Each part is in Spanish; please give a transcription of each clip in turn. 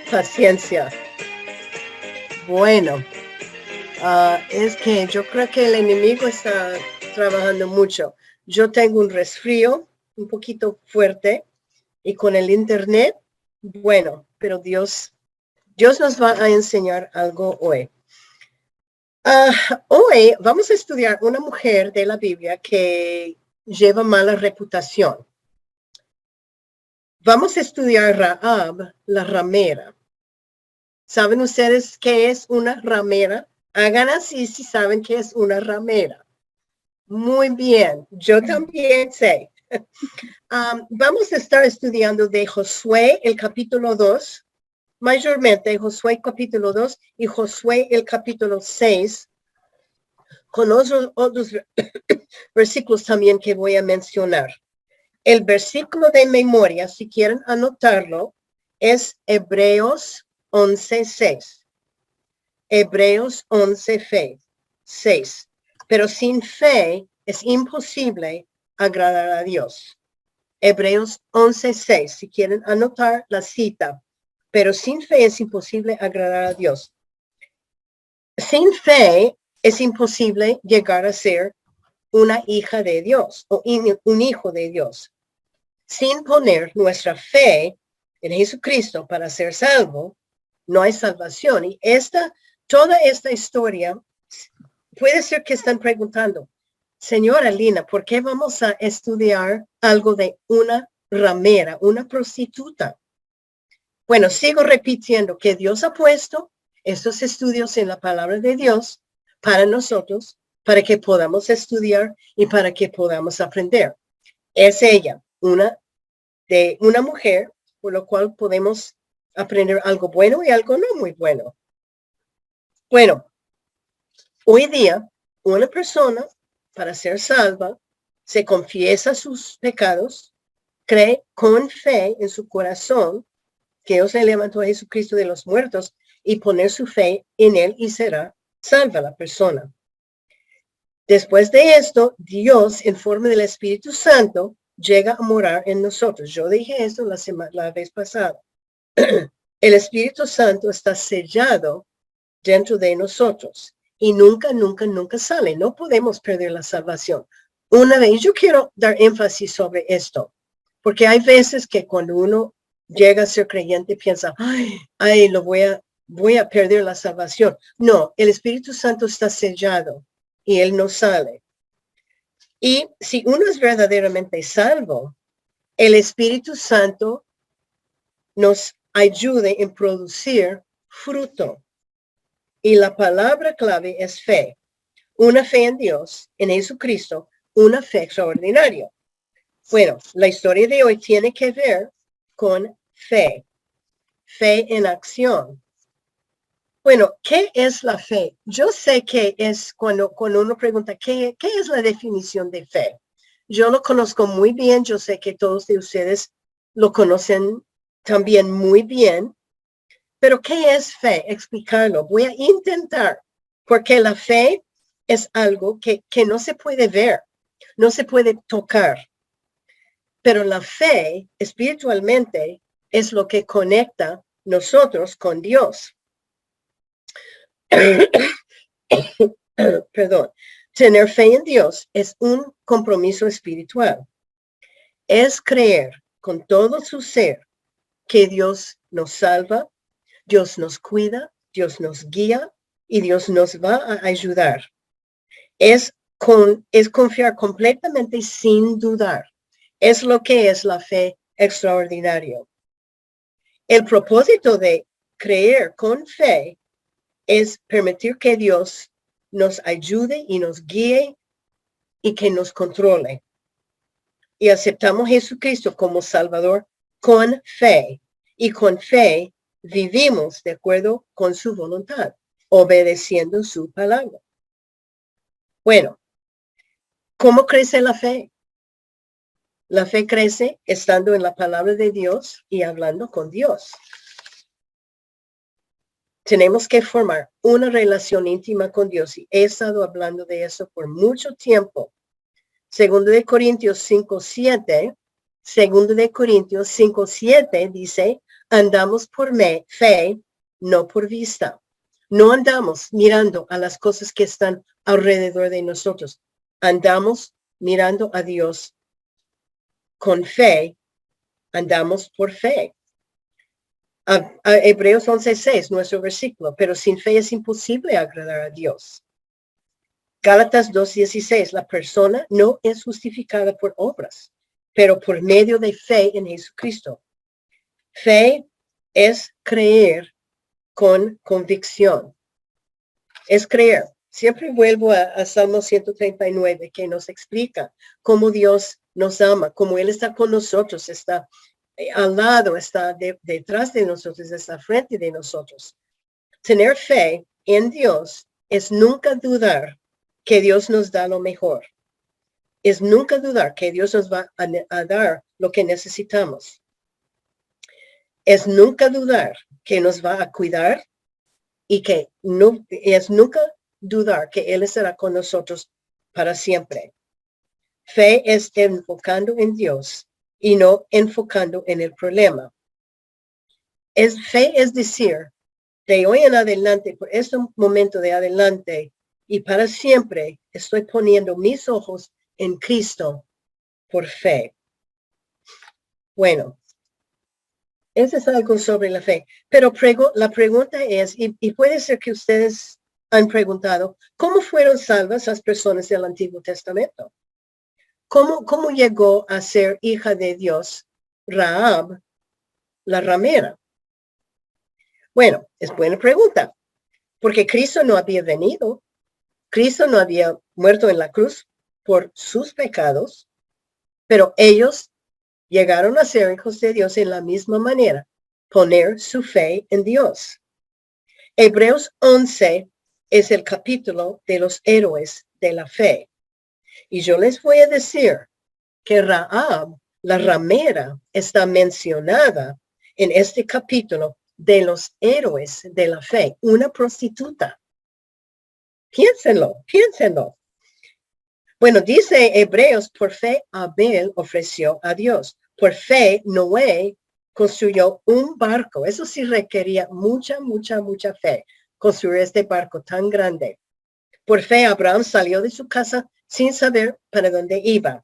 Paciencia. Bueno, es que yo creo que el enemigo está trabajando mucho. Yo tengo un resfrío un poquito fuerte y con el internet, bueno, pero Dios nos va a enseñar algo hoy. Hoy vamos a estudiar una mujer de la Biblia que lleva mala reputación. Vamos a estudiar Rahab, la ramera. ¿Saben ustedes qué es una ramera? Hagan así si saben qué es una ramera. Muy bien, yo también sé. Vamos a estar estudiando de Josué, el capítulo 2, mayormente Josué capítulo 2 y Josué el capítulo 6, con otros versículos también que voy a mencionar. El versículo de memoria, si quieren anotarlo, es Hebreos 11:6. Hebreos 11:6. Pero sin fe es imposible agradar a Dios. Hebreos 11:6. Si quieren anotar la cita. Pero sin fe es imposible agradar a Dios. Sin fe es imposible llegar a ser una hija de Dios o un hijo de Dios. Sin poner nuestra fe en Jesucristo para ser salvo, no hay salvación. Y toda esta historia, puede ser que están preguntando, señora Lina, ¿por qué vamos a estudiar algo de una ramera, una prostituta? Bueno, sigo repitiendo que Dios ha puesto estos estudios en la palabra de Dios para nosotros, para que podamos estudiar y para que podamos aprender. Es ella, una mujer, por lo cual podemos aprender algo bueno y algo no muy bueno. Bueno, hoy día, una persona, para ser salva, se confiesa sus pecados, cree con fe en su corazón que Dios le levantó a Jesucristo de los muertos y poner su fe en él y será salva la persona. Después de esto, Dios, en forma del Espíritu Santo, llega a morar en nosotros. Yo dije esto la vez pasada. El Espíritu Santo está sellado dentro de nosotros y nunca, nunca, nunca sale. No podemos perder la salvación. Una vez, yo quiero dar énfasis sobre esto, porque hay veces que cuando uno llega a ser creyente piensa, ay, voy a perder la salvación. No, el Espíritu Santo está sellado y él no sale. Y si uno es verdaderamente salvo, el Espíritu Santo nos ayude en producir fruto. Y la palabra clave es fe. Una fe en Dios, en Jesucristo, una fe extraordinaria. Bueno, la historia de hoy tiene que ver con fe. Fe en acción. Bueno, ¿qué es la fe? Yo sé que es cuando uno pregunta, ¿qué es la definición de fe? Yo lo conozco muy bien. Yo sé que todos de ustedes lo conocen también muy bien. Pero ¿qué es fe? Explicarlo. Voy a intentar, porque la fe es algo que no se puede ver, no se puede tocar. Pero la fe espiritualmente es lo que conecta nosotros con Dios. Perdón. Tener fe en Dios es un compromiso espiritual. Es creer con todo su ser que Dios nos salva, Dios nos cuida, Dios nos guía y Dios nos va a ayudar. Es confiar completamente sin dudar. Es lo que es la fe extraordinaria. El propósito de creer con fe es permitir que Dios nos ayude y nos guíe y que nos controle. Y aceptamos a Jesucristo como Salvador con fe. Y con fe vivimos de acuerdo con su voluntad, obedeciendo su palabra. Bueno, ¿cómo crece la fe? La fe crece estando en la palabra de Dios y hablando con Dios. Tenemos que formar una relación íntima con Dios y he estado hablando de eso por mucho tiempo. Segundo de Corintios 5:7, Segundo de Corintios 5:7 dice, andamos por fe, no por vista. No andamos mirando a las cosas que están alrededor de nosotros. Andamos mirando a Dios con fe. Andamos por fe. A Hebreos 11:6, nuestro versículo, pero sin fe es imposible agradar a Dios. Gálatas 2:16, la persona no es justificada por obras, pero por medio de fe en Jesucristo. Fe es creer con convicción. Es creer. Siempre vuelvo a Salmo 139, que nos explica cómo Dios nos ama, cómo Él está con nosotros, está al lado, está detrás de nosotros, está frente de nosotros. Tener fe en Dios es nunca dudar que Dios nos da lo mejor. Es nunca dudar que Dios nos va a dar lo que necesitamos. Es nunca dudar que nos va a cuidar y que no es nunca dudar que Él estará con nosotros para siempre. Fe es enfocando en Dios y no enfocando en el problema. Fe es decir, de hoy en adelante, por este momento de adelante y para siempre, estoy poniendo mis ojos en Cristo por fe. Bueno, eso es algo sobre la fe. Pero la pregunta es, y puede ser que ustedes han preguntado, ¿cómo fueron salvas las personas del Antiguo Testamento? ¿Cómo llegó a ser hija de Dios Rahab, la ramera? Bueno, es buena pregunta, porque Cristo no había venido. Cristo no había muerto en la cruz por sus pecados, pero ellos llegaron a ser hijos de Dios en la misma manera, poner su fe en Dios. Hebreos 11 es el capítulo de los héroes de la fe. Y yo les voy a decir que Rahab, la ramera, está mencionada en este capítulo de los héroes de la fe, una prostituta. Piénsenlo. Bueno, dice Hebreos, por fe Abel ofreció a Dios. Por fe Noé construyó un barco. Eso sí requería mucha fe, construir este barco tan grande. Por fe Abraham salió de su casa sin saber para dónde iba.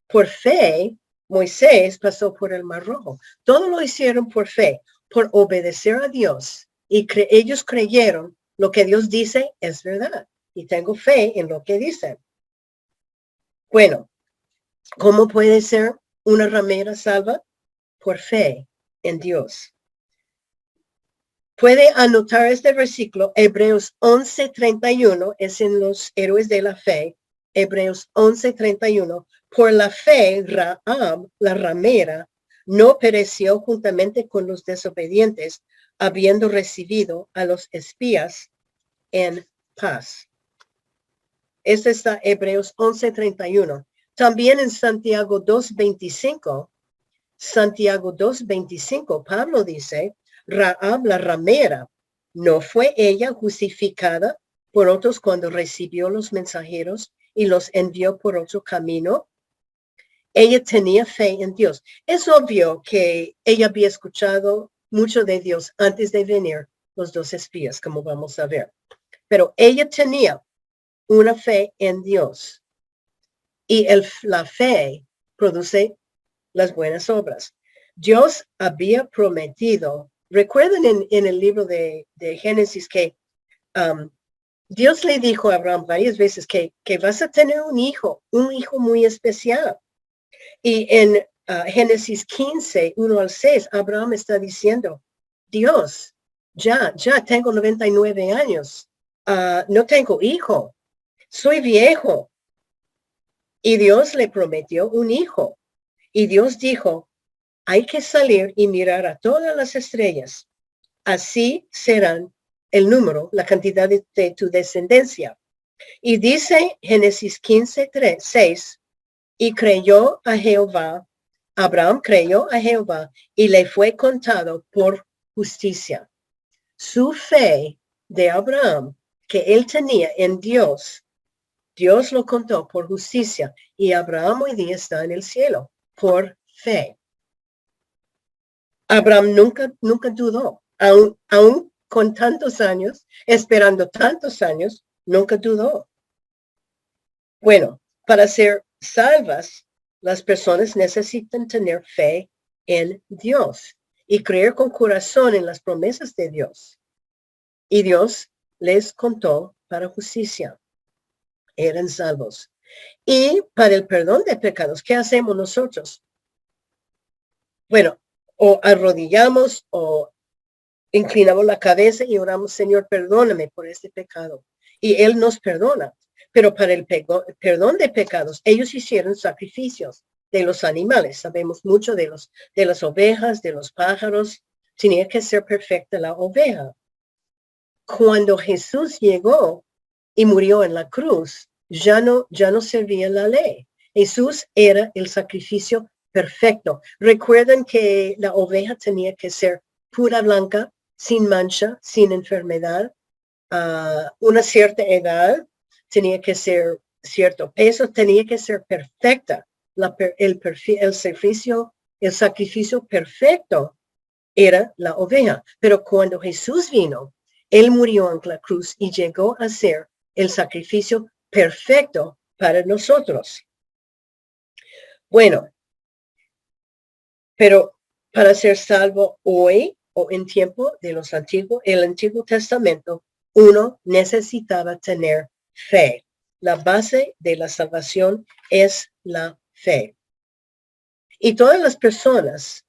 Por fe Moisés pasó por el Mar Rojo. Todo lo hicieron por fe, por obedecer a Dios. Y ellos creyeron lo que Dios dice es verdad. Y tengo fe en lo que dicen. Bueno, ¿cómo puede ser una ramera salva? Por fe en Dios. Puede anotar este versículo, Hebreos 11:31, es en los héroes de la fe. Hebreos 11:31, por la fe, Rahab, la ramera, no pereció juntamente con los desobedientes, habiendo recibido a los espías en paz. Este está Hebreos 11:31. También en Santiago 2:25, Pablo dice, Rahab la ramera, ¿no fue ella justificada por otros cuando recibió los mensajeros y los envió por otro camino? Ella tenía fe en Dios. Es obvio que ella había escuchado mucho de Dios antes de venir los dos espías, como vamos a ver. Pero ella tenía una fe en Dios. Y la fe produce las buenas obras. Dios había prometido, recuerden en el libro de Génesis que Dios le dijo a Abraham varias veces que vas a tener un hijo muy especial. Y en Génesis 15, 1-6, Abraham está diciendo, Dios, ya tengo 99 años, no tengo hijo, soy viejo. Y Dios le prometió un hijo. Y Dios dijo, hay que salir y mirar a todas las estrellas. Así serán el número, la cantidad de tu descendencia. Y dice Génesis 15:6, y creyó a Jehová, Abraham creyó a Jehová y le fue contado por justicia. su fe de Abraham que él tenía en Dios, Dios lo contó por justicia y Abraham hoy día está en el cielo por fe. Abraham nunca dudó, aún con tantos años, esperando tantos años, nunca dudó. Bueno, para ser salvas, las personas necesitan tener fe en Dios y creer con corazón en las promesas de Dios. Y Dios les contó para justicia. Eran salvos. Y para el perdón de pecados, ¿qué hacemos nosotros? Bueno, o arrodillamos o inclinamos la cabeza y oramos, Señor, perdóname por este pecado. Y Él nos perdona. Pero para el perdón de pecados, ellos hicieron sacrificios de los animales. Sabemos mucho de las ovejas, de los pájaros. Tenía que ser perfecta la oveja. Cuando Jesús llegó y murió en la cruz, ya no servía la ley. Jesús era el sacrificio perfecto. Recuerden que la oveja tenía que ser pura blanca, sin mancha, sin enfermedad, una cierta edad, tenía que ser cierto peso, tenía que ser perfecta. El sacrificio perfecto era la oveja. Pero cuando Jesús vino, Él murió en la cruz y llegó a ser el sacrificio perfecto para nosotros. Bueno, pero para ser salvo hoy o en tiempo de el Antiguo Testamento, uno necesitaba tener fe. La base de la salvación es la fe. Y todas las personas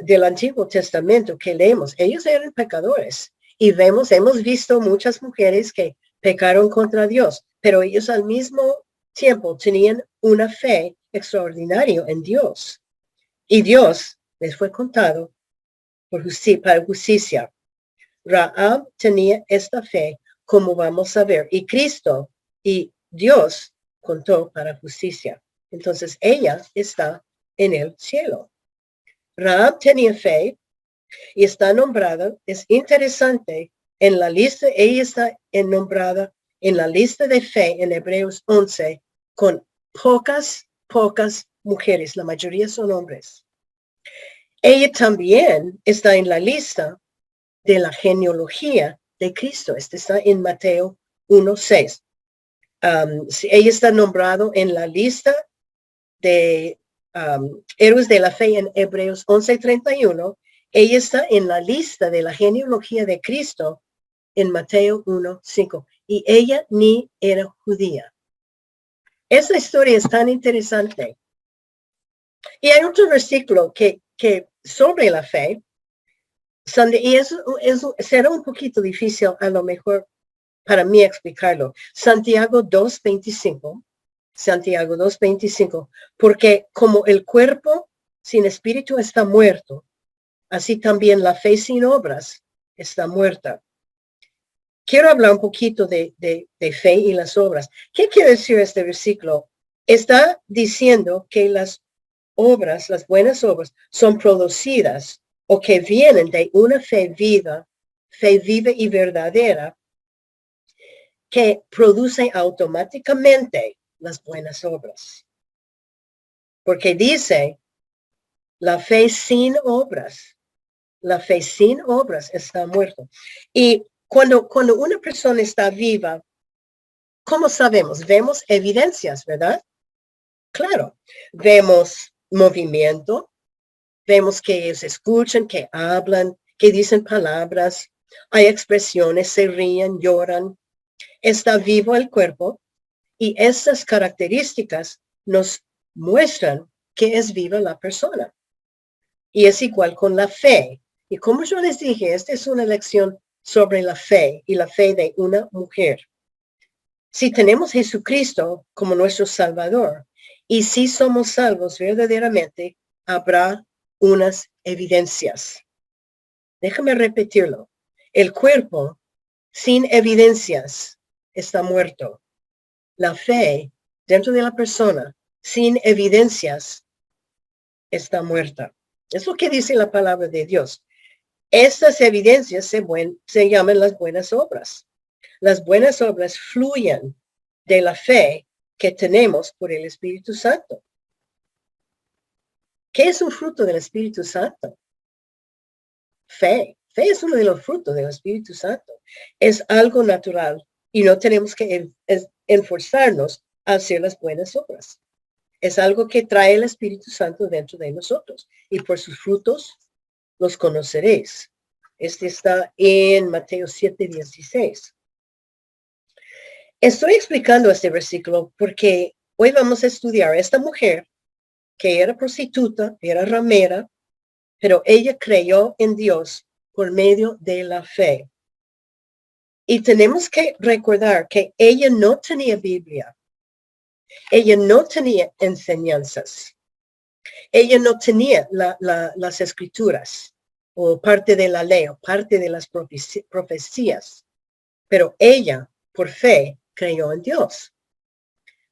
del Antiguo Testamento que leemos, ellos eran pecadores. Y hemos visto muchas mujeres que pecaron contra Dios, pero ellos al mismo tiempo tenían una fe extraordinaria en Dios. Y Dios les fue contado para justicia. Rahab tenía esta fe, como vamos a ver, y Cristo y Dios contó para justicia. Entonces ella está en el cielo. Rahab tenía fe y está nombrada, es interesante, en la lista, ella está nombrada en la lista de fe en Hebreos 11 con pocas mujeres, la mayoría son hombres. Ella también está en la lista de la genealogía de Cristo. Este está en Mateo 1:6. Ella está nombrado en la lista de héroes de la fe en Hebreos 11:31. Ella está en la lista de la genealogía de Cristo en Mateo 1:5. Y ella ni era judía. Esa historia es tan interesante. Y hay otro versículo que sobre la fe, y eso será un poquito difícil a lo mejor para mí explicarlo. Santiago 2:25. Santiago 2:25. Porque como el cuerpo sin espíritu está muerto, así también la fe sin obras está muerta. Quiero hablar un poquito de fe y las obras. ¿Qué quiere decir este versículo? Está diciendo que las obras, las buenas obras, son producidas o que vienen de una fe viva y verdadera, que produce automáticamente las buenas obras. Porque dice, la fe sin obras está muerto. Y cuando una persona está viva, ¿cómo sabemos? Vemos evidencias, ¿verdad? Claro, vemos movimiento, vemos que ellos escuchan, que hablan, que dicen palabras, hay expresiones, se ríen, lloran. Está vivo el cuerpo y estas características nos muestran que es viva la persona. Y es igual con la fe. Y como yo les dije, esta es una lección sobre la fe y la fe de una mujer. Si tenemos Jesucristo como nuestro Salvador y si somos salvos verdaderamente, habrá unas evidencias. Déjame repetirlo. El cuerpo sin evidencias está muerto. La fe dentro de la persona sin evidencias está muerta. Es lo que dice la palabra de Dios. Estas evidencias se llaman las buenas obras. Las buenas obras fluyen de la fe que tenemos por el Espíritu Santo. ¿Qué es un fruto del Espíritu Santo? Fe. Fe es uno de los frutos del Espíritu Santo. Es algo natural y no tenemos que esforzarnos a hacer las buenas obras. Es algo que trae el Espíritu Santo dentro de nosotros y por sus frutos los conoceréis. Este está en Mateo 7:16. Estoy explicando este versículo porque hoy vamos a estudiar a esta mujer que era prostituta, era ramera, pero ella creyó en Dios por medio de la fe. Y tenemos que recordar que ella no tenía Biblia. Ella no tenía enseñanzas. Ella no tenía las escrituras o parte de la ley o parte de las profecías. Pero ella, por fe, creyó en Dios.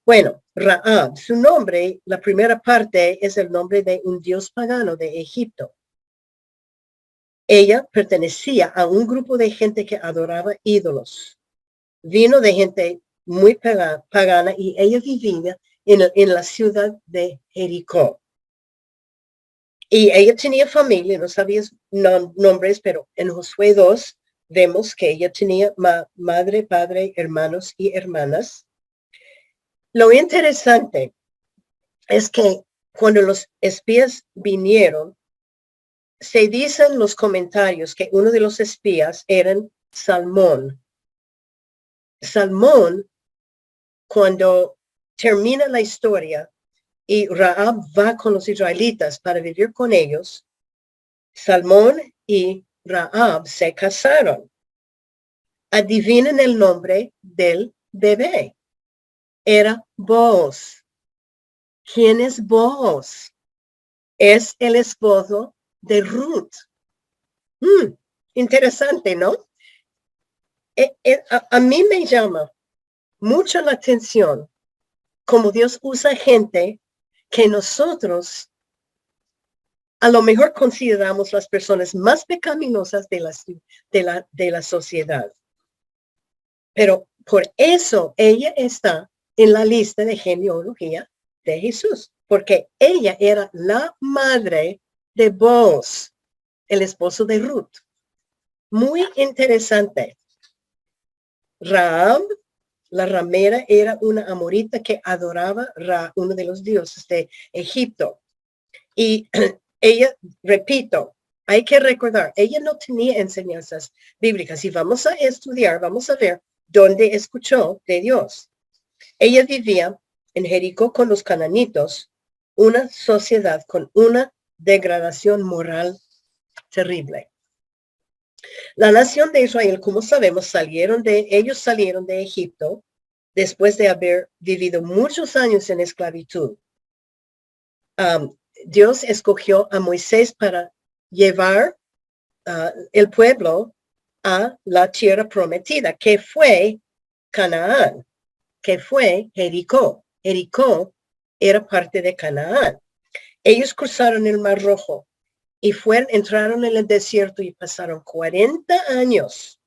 Bueno, Raab, su nombre, la primera parte es el nombre de un dios pagano de Egipto. Ella pertenecía a un grupo de gente que adoraba ídolos. Vino de gente muy pagana y ella vivía en la ciudad de Jericó. Y ella tenía familia, no sabía nombres, pero en Josué 2 vemos que ella tenía madre, padre, hermanos y hermanas. Lo interesante es que cuando los espías vinieron, se dicen los comentarios que uno de los espías eran Salmón. Salmón, cuando termina la historia y Raab va con los israelitas para vivir con ellos, Salmón y Raab se casaron. Adivinen el nombre del bebé. Era Booz. ¿Quién es Booz? Es el esposo de Ruth. Interesante, ¿no? A mí me llama mucho la atención cómo Dios usa gente que nosotros a lo mejor consideramos las personas más pecaminosas de la sociedad. Pero por eso ella está en la lista de genealogía de Jesús, porque ella era la madre de Booz, el esposo de Ruth. Muy interesante. Raab, la ramera, era una amorita que adoraba a uno de los dioses de Egipto. Y ella, repito, hay que recordar, ella no tenía enseñanzas bíblicas. Y vamos a estudiar, vamos a ver dónde escuchó de Dios. Ella vivía en Jericó con los cananitos, una sociedad con una degradación moral terrible. La nación de Israel, como sabemos, ellos salieron de Egipto después de haber vivido muchos años en esclavitud. Dios escogió a Moisés para llevar el pueblo a la tierra prometida, que fue Canaán, que fue Jericó. Jericó era parte de Canaán. Ellos cruzaron el Mar Rojo y entraron en el desierto y pasaron 40 años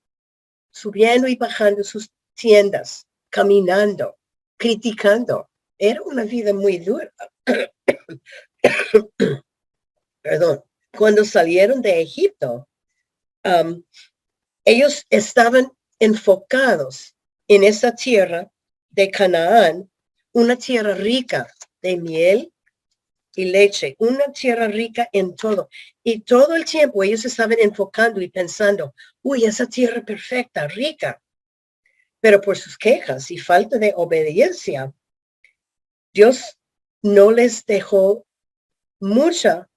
subiendo y bajando sus tiendas, caminando, criticando. Era una vida muy dura. Perdón. Cuando salieron de Egipto, ellos estaban enfocados en esa tierra de Canaán, una tierra rica de miel y leche, una tierra rica en todo. Y todo el tiempo ellos estaban enfocando y pensando, uy, esa tierra perfecta, rica. Pero por sus quejas y falta de obediencia, Dios no les dejó mucha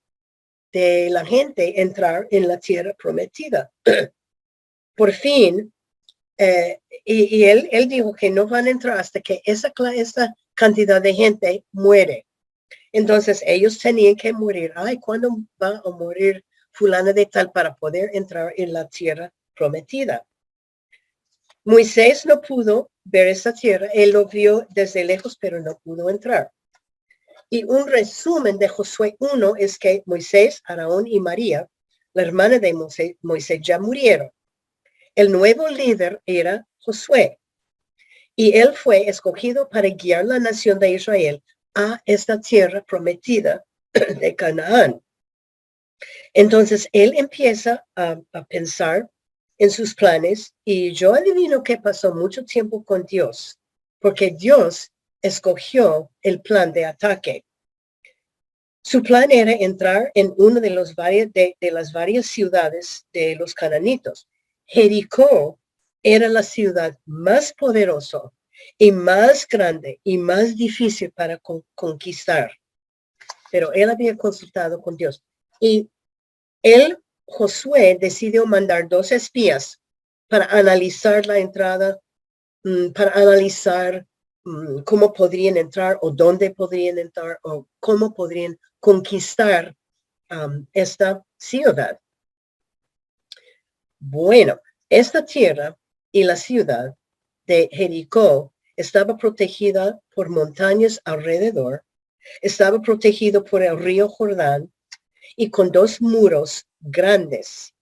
de la gente entrar en la tierra prometida. Por fin, y él dijo que no van a entrar hasta que esa cantidad de gente muere. Entonces ellos tenían que morir. Ay, ¿cuándo va a morir fulana de tal para poder entrar en la tierra prometida? Moisés no pudo ver esa tierra. Él lo vio desde lejos, pero no pudo entrar. Y un resumen de Josué 1 es que Moisés, Aarón y María la hermana de Moisés, ya murieron. El nuevo líder era Josué. Y él fue escogido para guiar la nación de Israel a esta tierra prometida de Canaán. Entonces, él empieza a pensar en sus planes y yo adivino que pasó mucho tiempo con Dios, porque Dios escogió el plan de ataque. Su plan era entrar en una de las varias ciudades de los cananitos. Jericó era la ciudad más poderosa y más grande y más difícil para conquistar. Pero él había consultado con Dios. Y Josué decidió mandar 2 espías para analizar la entrada, para analizar cómo podrían entrar o dónde podrían entrar o cómo podrían conquistar esta ciudad. Bueno, esta tierra y la ciudad de Jericó estaba protegida por montañas alrededor, estaba protegido por el río Jordán y con 2 muros grandes.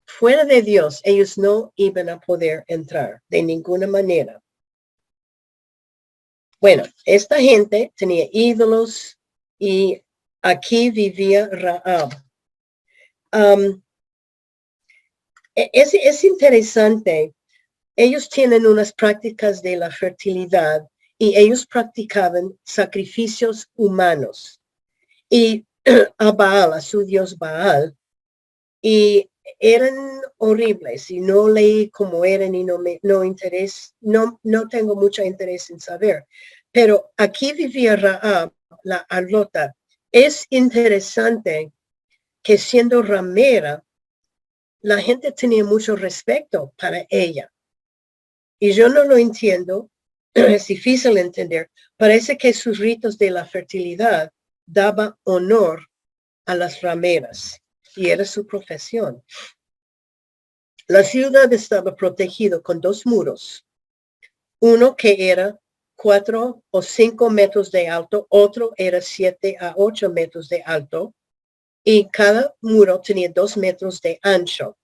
Fuera de Dios, ellos no iban a poder entrar de ninguna manera. Bueno, esta gente tenía ídolos y aquí vivía Rahab. Es interesante. Ellos tienen unas prácticas de la fertilidad y ellos practicaban sacrificios humanos. Y a Baal, a su dios Baal, y eran horribles y no leí cómo eran y no tengo mucho interés en saber. Pero aquí vivía Rahab, la harlota. Es interesante que siendo ramera, la gente tenía mucho respeto para ella. Y yo no lo entiendo, es difícil entender. Parece que sus ritos de la fertilidad daba honor a las rameras y era su profesión. La ciudad estaba protegida con 2 muros, uno que era 4 o 5 metros de alto, otro era 7 a 8 metros de alto, y cada muro tenía 2 metros de ancho.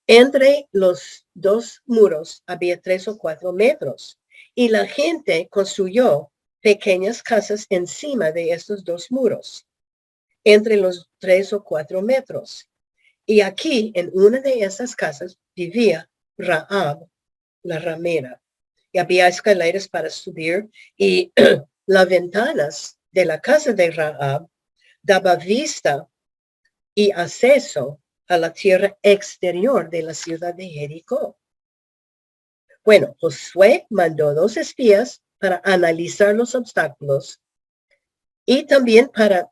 Entre los 2 muros había 3 o 4 metros, y la gente construyó pequeñas casas encima de estos 2 muros, entre los 3 o 4 metros. Y aquí, en una de esas casas, vivía Rahab, la ramera. Y había escaleras para subir y las ventanas de la casa de Rahab daba vista y acceso a la tierra exterior de la ciudad de Jericó. Bueno, Josué mandó 2 espías para analizar los obstáculos y también para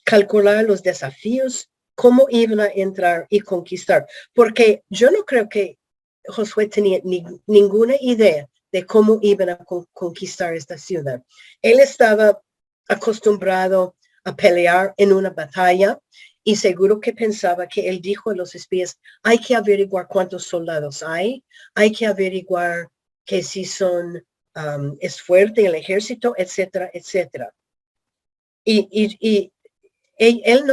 calcular los desafíos, cómo iban a entrar y conquistar. Porque yo no creo que Josué tenía ninguna idea de cómo iban a conquistar esta ciudad. Él estaba acostumbrado a pelear en una batalla y seguro que pensaba que él dijo a los espías, hay que averiguar cuántos soldados hay que averiguar que si son, es fuerte el ejército, etcétera, etcétera. Y él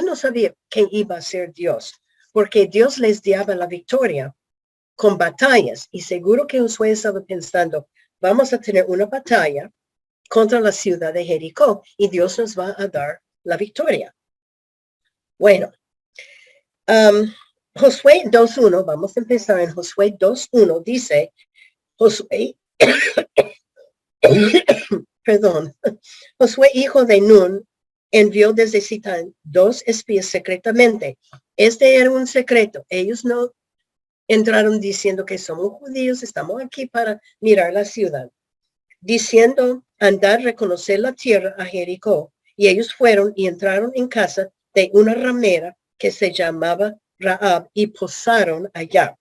no sabía que iba a ser Dios, porque Dios les daba la victoria con batallas. Y seguro que Josué estaba pensando, vamos a tener una batalla contra la ciudad de Jericó y Dios nos va a dar la victoria. Bueno, Josué 2.1, vamos a empezar en Josué 2.1, dice, Josué, perdón, Josué, hijo de Nun, envió desde Sitán 2 espías secretamente. Este era un secreto. Ellos no entraron diciendo que somos judíos, estamos aquí para mirar la ciudad. Diciendo, andar, reconocer la tierra a Jericó. Y ellos fueron y entraron en casa de una ramera que se llamaba Rahab y posaron allá.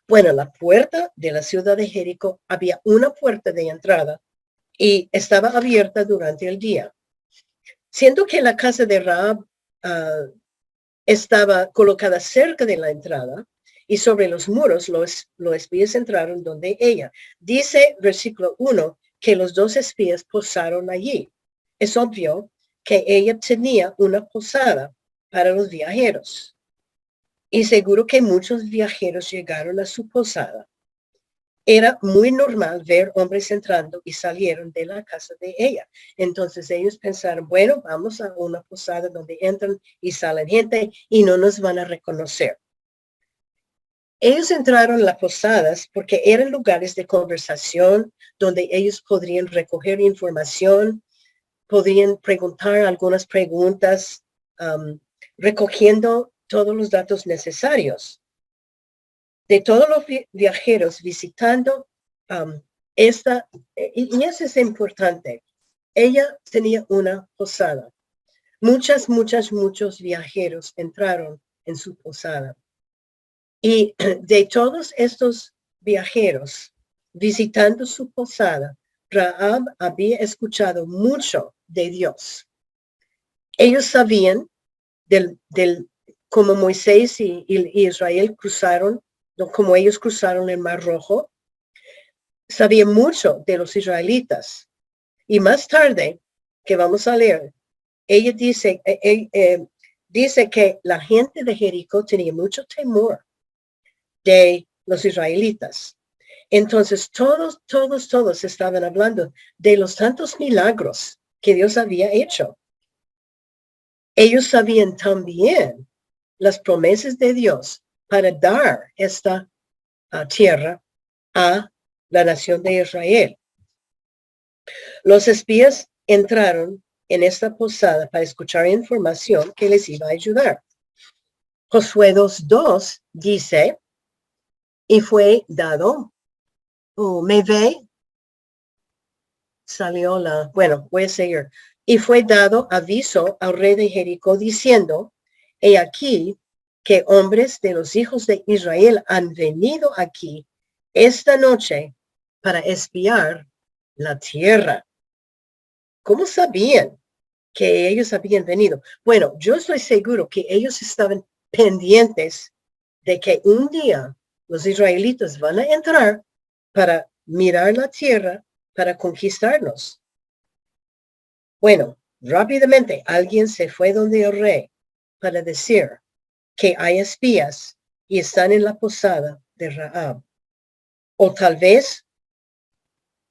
Bueno, la puerta de la ciudad de Jericó, había una puerta de entrada y estaba abierta durante el día. Siendo que la casa de Rahab estaba colocada cerca de la entrada y sobre los muros, los espías entraron donde ella. Dice versículo 1 que los 2 espías posaron allí. Es obvio que ella tenía una posada para los viajeros. Y seguro que muchos viajeros llegaron a su posada. Era muy normal ver hombres entrando y salieron de la casa de ella. Entonces ellos pensaron, bueno, vamos a una posada donde entran y salen gente y no nos van a reconocer. Ellos entraron a las posadas porque eran lugares de conversación donde ellos podrían recoger información, podrían preguntar algunas preguntas, recogiendo todos los datos necesarios. De todos los viajeros visitando esta, y eso es importante. Ella tenía una posada. Muchos viajeros entraron en su posada. Y de todos estos viajeros visitando su posada, Rahab había escuchado mucho de Dios. Ellos sabían cómo Moisés y Israel cruzaron, como ellos cruzaron el Mar Rojo. Sabían mucho de los israelitas. Y más tarde, que vamos a leer, ella dice que la gente de Jericó tenía mucho temor de los israelitas. Entonces todos estaban hablando de los tantos milagros que Dios había hecho. Ellos sabían también las promesas de Dios para dar esta tierra a la nación de Israel. Los espías entraron en esta posada para escuchar información que les iba a ayudar. Josué 2:2 dice, y fue dado, me ve, salió voy a seguir. Y fue dado aviso al rey de Jericó diciendo, he aquí que hombres de los hijos de Israel han venido aquí esta noche para espiar la tierra. ¿Cómo sabían que ellos habían venido? Bueno, yo estoy seguro que ellos estaban pendientes de que un día los israelitas van a entrar para mirar la tierra, para conquistarnos. Bueno, rápidamente alguien se fue donde el rey para decir que hay espías y están en la posada de Rahab. O tal vez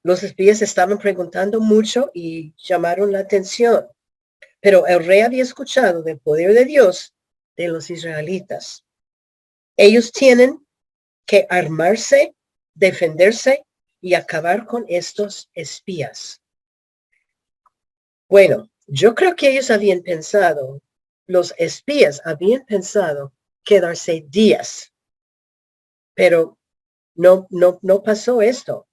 los espías estaban preguntando mucho y llamaron la atención. Pero el rey había escuchado del poder de Dios de los israelitas. Ellos tienen que armarse, defenderse y acabar con estos espías. Bueno, yo creo que ellos habían pensado, los espías habían pensado quedarse días. Pero no pasó esto.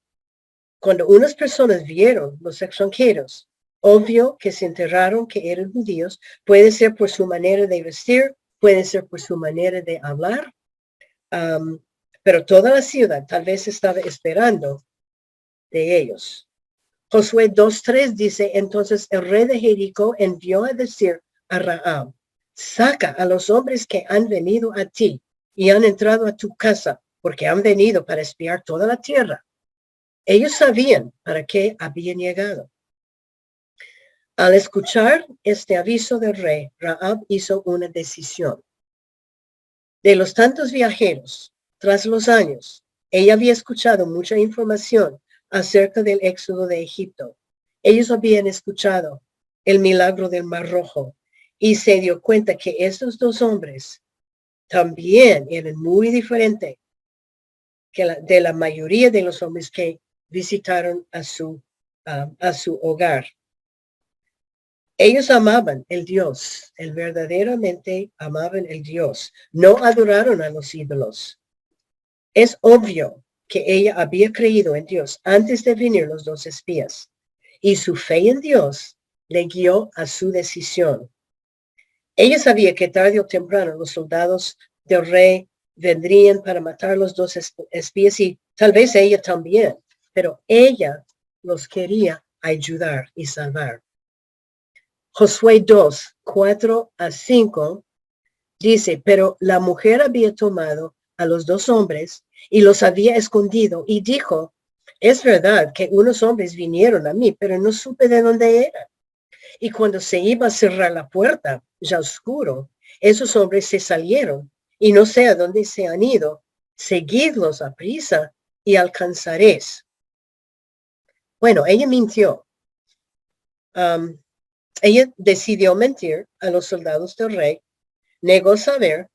Cuando unas personas vieron los extranjeros, obvio que se enteraron que eran judíos, puede ser por su manera de vestir, puede ser por su manera de hablar, pero toda la ciudad tal vez estaba esperando de ellos. Josué 2:3 dice, entonces el rey de Jericó envió a decir a Rahab, saca a los hombres que han venido a ti y han entrado a tu casa, porque han venido para espiar toda la tierra. Ellos sabían para qué habían llegado. Al escuchar este aviso del rey, Rahab hizo una decisión. De los tantos viajeros, tras los años, ella había escuchado mucha información acerca del éxodo de Egipto. Ellos habían escuchado el milagro del Mar Rojo y se dio cuenta que estos dos hombres también eran muy diferentes de la mayoría de los hombres que visitaron a su hogar. Ellos amaban el Dios, verdaderamente amaban el Dios. No adoraron a los ídolos. Es obvio que ella había creído en Dios antes de venir los dos espías, y su fe en Dios le guió a su decisión. Ella sabía que tarde o temprano los soldados del rey vendrían para matar los dos espías y tal vez ella también, pero ella los quería ayudar y salvar. Josué 2:4-5 dice, pero la mujer había tomado a los dos hombres y los había escondido y dijo, es verdad que unos hombres vinieron a mí, pero no supe de dónde eran. Y cuando se iba a cerrar la puerta, ya oscuro, esos hombres se salieron y no sé a dónde se han ido. Seguidlos a prisa y alcanzaréis. Bueno, ella mintió. Ella decidió mentir a los soldados del rey, negó saber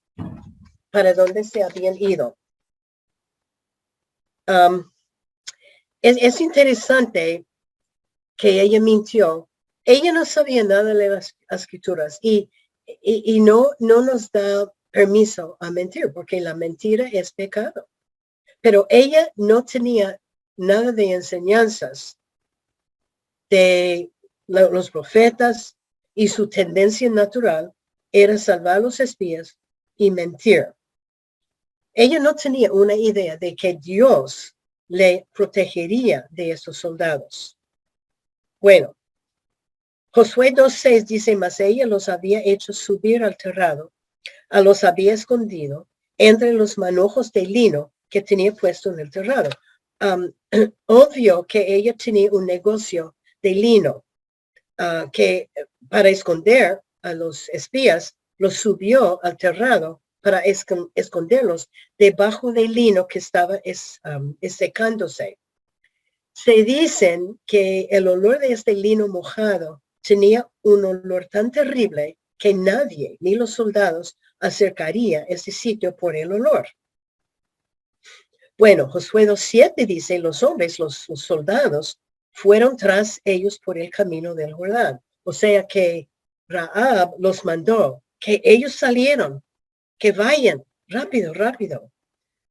para dónde se habían ido. Es interesante que ella mintió. Ella no sabía nada de las escrituras y no nos da permiso a mentir, porque la mentira es pecado. Pero ella no tenía nada de enseñanzas de los profetas, y su tendencia natural era salvar a los espías y mentir. Ella no tenía una idea de que Dios le protegería de esos soldados. Bueno, Josué 2:6 dice, mas ella los había hecho subir al terrado, los había escondido entre los manojos de lino que tenía puesto en el terrado. Obvio que ella tenía un negocio de lino que para esconder a los espías los subió al terrado para esconderlos debajo del lino que estaba secándose. Se dicen que el olor de este lino mojado tenía un olor tan terrible que nadie, ni los soldados, acercaría ese sitio por el olor. Bueno, Josué 2:7 dice, los hombres, los soldados, fueron tras ellos por el camino del Jordán. O sea que Rahab los mandó, que ellos salieron, que vayan, rápido, rápido.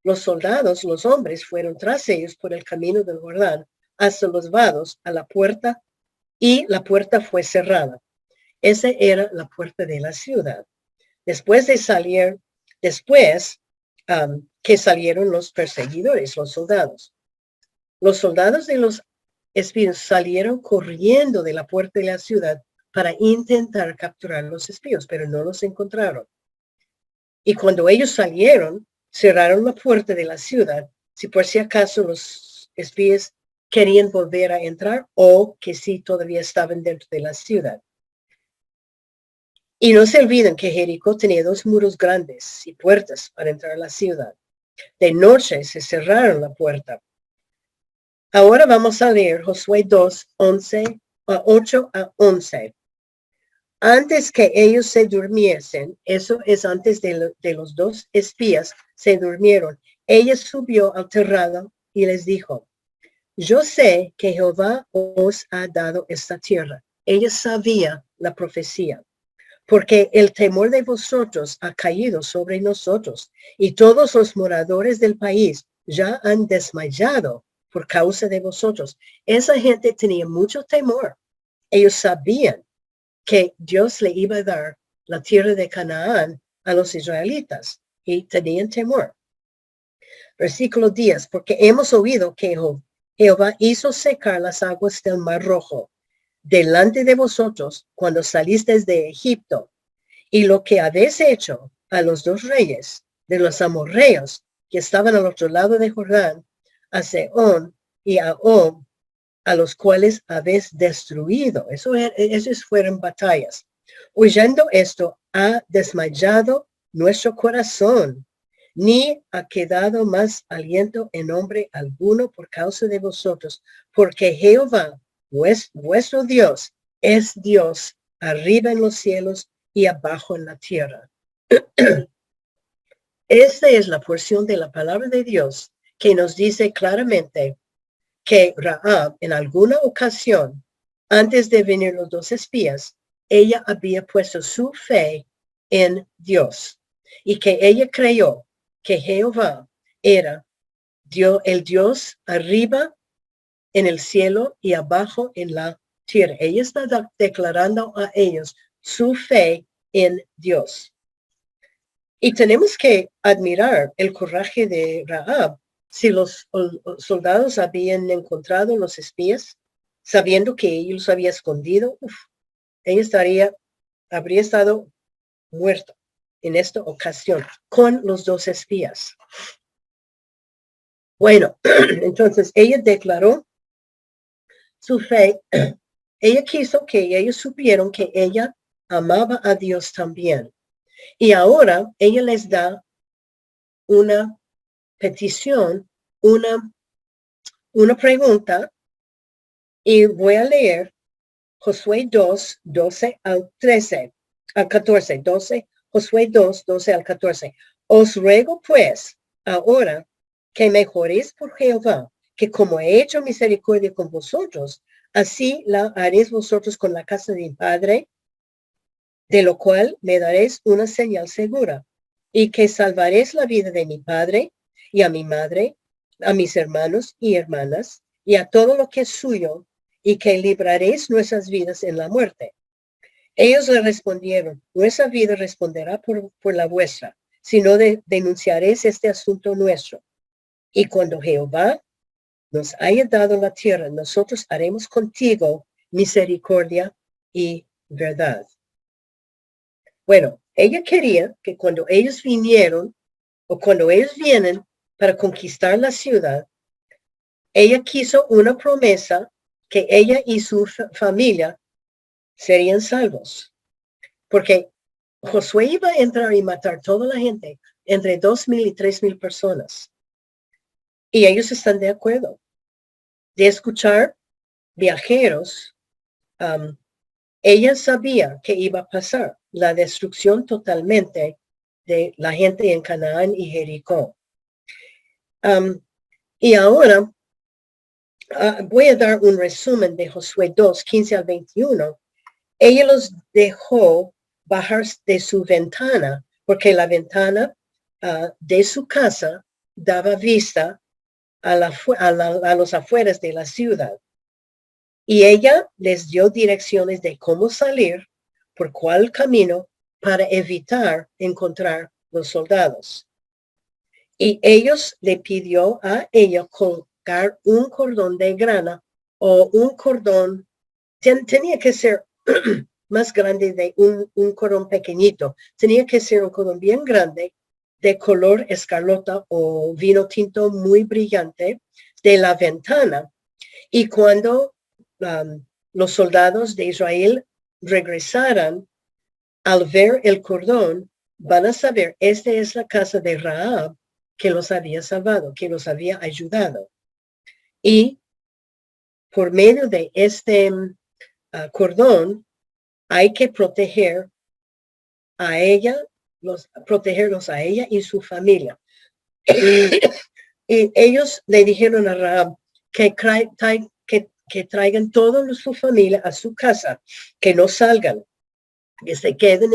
Los soldados, los hombres, fueron tras ellos por el camino del Jordán hasta los vados a la puerta, y la puerta fue cerrada. Esa era la puerta de la ciudad. Después que salieron los perseguidores, los soldados. Los soldados de los espías salieron corriendo de la puerta de la ciudad para intentar capturar a los espías, pero no los encontraron. Y cuando ellos salieron, cerraron la puerta de la ciudad, si por si acaso los espías querían volver a entrar o que sí todavía estaban dentro de la ciudad. Y no se olviden que Jericó tenía 2 muros grandes y puertas para entrar a la ciudad. De noche se cerraron la puerta. Ahora vamos a leer Josué 8-11. Antes que ellos se durmiesen, eso es antes de los 2 espías se durmieron, ella subió al terrado y les dijo, yo sé que Jehová os ha dado esta tierra. Ella sabía la profecía, porque el temor de vosotros ha caído sobre nosotros, y todos los moradores del país ya han desmayado por causa de vosotros. Esa gente tenía mucho temor. Ellos sabían que Dios le iba a dar la tierra de Canaán a los israelitas y tenían temor. Versículo 10, porque hemos oído que Jehová hizo secar las aguas del Mar Rojo delante de vosotros cuando salisteis de Egipto, y lo que habéis hecho a los 2 reyes de los amorreos que estaban al otro lado de Jordán, a y a Og, a los cuales habéis destruido. Esas fueron batallas. Oyendo esto, ha desmayado nuestro corazón, ni ha quedado más aliento en hombre alguno por causa de vosotros, porque Jehová, vuestro Dios, es Dios arriba en los cielos y abajo en la tierra. Esta es la porción de la palabra de Dios que nos dice claramente que Rahab en alguna ocasión, antes de venir los 2 espías, ella había puesto su fe en Dios y que ella creyó que Jehová era el Dios arriba en el cielo y abajo en la tierra. Ella está declarando a ellos su fe en Dios. Y tenemos que admirar el coraje de Rahab. Si los soldados habían encontrado los espías, sabiendo que ellos habían escondido, ella habría estado muerta en esta ocasión con los 2 espías. Bueno, entonces ella declaró su fe. Ella quiso que ellos supieran que ella amaba a Dios también. Y ahora ella les da una petición, una pregunta, y voy a leer Josué 2, 12 al 13, al 14, 12, Josué 2, 12 al 14. Os ruego pues ahora que me juréis por Jehová, que como he hecho misericordia con vosotros, así la haréis vosotros con la casa de mi padre, de lo cual me daréis una señal segura, y que salvaréis la vida de mi padre y a mi madre, a mis hermanos y hermanas, y a todo lo que es suyo, y que libraréis nuestras vidas en la muerte. Ellos le respondieron, nuestra vida responderá por la vuestra, si no denunciaréis este asunto nuestro. Y cuando Jehová nos haya dado la tierra, nosotros haremos contigo misericordia y verdad. Bueno, ella quería que cuando ellos vinieron, o cuando ellos vienen para conquistar la ciudad, ella quiso una promesa que ella y su familia serían salvos. Porque Josué iba a entrar y matar toda la gente, entre 2,000 y 3,000 personas. Y ellos están de acuerdo. De escuchar viajeros, ella sabía que iba a pasar la destrucción totalmente de la gente en Canaán y Jericó. Y ahora voy a dar un resumen de Josué 2, 15 al 21. Ella los dejó bajar de su ventana, porque la ventana de su casa daba vista a los afueras de la ciudad. Y ella les dio direcciones de cómo salir, por cuál camino, para evitar encontrar los soldados. Y ellos le pidió a ella colgar un cordón de grana o un cordón, tenía que ser más grande de un cordón pequeñito, tenía que ser un cordón bien grande de color escarlata o vino tinto muy brillante de la ventana. Y cuando los soldados de Israel regresaran, al ver el cordón, van a saber, esta es la casa de Rahab, que los había salvado, que los había ayudado. Y por medio de este cordón, hay que proteger a ella, protegerlos a ella y su familia. Y ellos le dijeron a Rahab que traigan toda su familia a su casa, que no salgan, que se queden